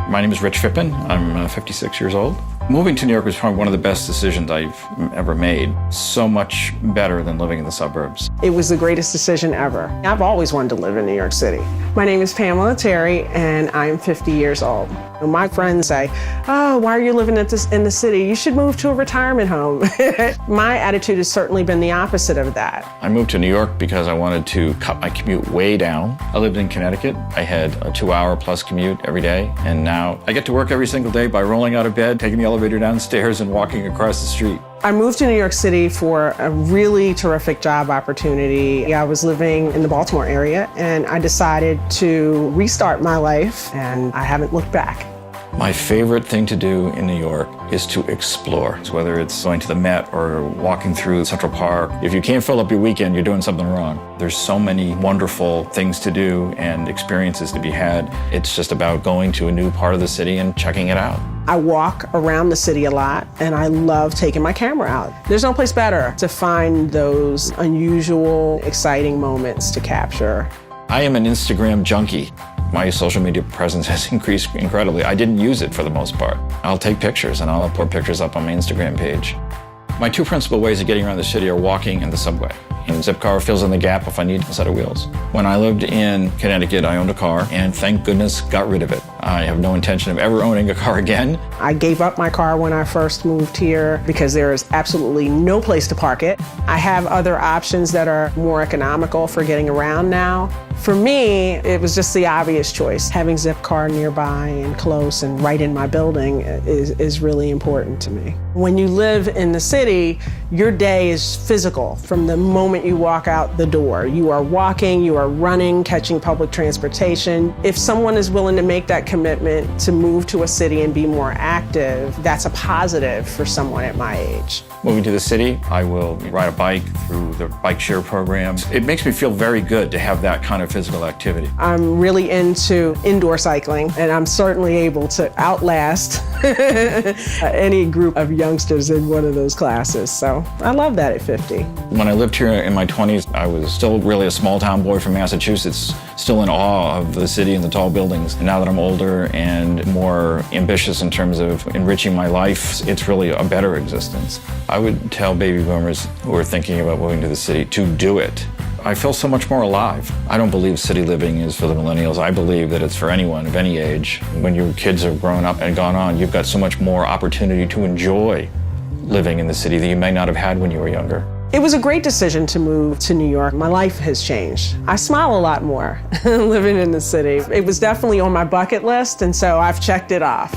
My name is Rich Phippen. I'm 56 years old. Moving to New York was probably one of the best decisions I've ever made. So much better than living in the suburbs. It was the greatest decision ever. I've always wanted to live in New York City. My name is Pamela Terry, and I'm 50 years old. My friends say, "Oh, why are you living in the city? You should move to a retirement home." My attitude has certainly been the opposite of that. I moved to New York because I wanted to cut my commute way down. I lived in Connecticut. I had a 2-hour plus commute every day, and now I get to work every single day by rolling out of bed, taking the elevator downstairs, and walking across the street. I moved to New York City for a really terrific job opportunity. I was living in the Baltimore area, and I decided to restart my life, and I haven't looked back. My favorite thing to do in New York is to explore, whether it's going to the Met or walking through Central Park. If you can't fill up your weekend, you're doing something wrong. There's so many wonderful things to do and experiences to be had. It's just about going to a new part of the city and checking it out. I walk around the city a lot, and I love taking my camera out. There's no place better to find those unusual, exciting moments to capture. I am an Instagram junkie. My social media presence has increased incredibly. I didn't use it for the most part. I'll take pictures and I'll put pictures up on my Instagram page. My two principal ways of getting around the city are walking and the subway. And Zipcar fills in the gap if I need a set of wheels. When I lived in Connecticut, I owned a car, and thank goodness got rid of it. I have no intention of ever owning a car again. I gave up my car when I first moved here because there is absolutely no place to park it. I have other options that are more economical for getting around now. For me, it was just the obvious choice. Having Zipcar nearby and close and right in my building is really important to me. When you live in the city, your day is physical from the moment you walk out the door. You are walking, you are running, catching public transportation. If someone is willing to make that commitment to move to a city and be more active, that's a positive for someone at my age. Moving to the city, I will ride a bike through the bike share programs. It makes me feel very good to have that kind of physical activity. I'm really into indoor cycling, and I'm certainly able to outlast any group of youngsters in one of those classes. So I love that at 50. When I lived here in my 20s, I was still really a small town boy from Massachusetts, still in awe of the city and the tall buildings. And now that I'm older and more ambitious in terms of enriching my life, it's really a better existence. I would tell baby boomers who are thinking about moving to the city to do it. I feel so much more alive. I don't believe city living is for the millennials. I believe that it's for anyone of any age. When your kids have grown up and gone on, you've got so much more opportunity to enjoy living in the city that you may not have had when you were younger. It was a great decision to move to New York. My life has changed. I smile a lot more living in the city. It was definitely on my bucket list, and so I've checked it off.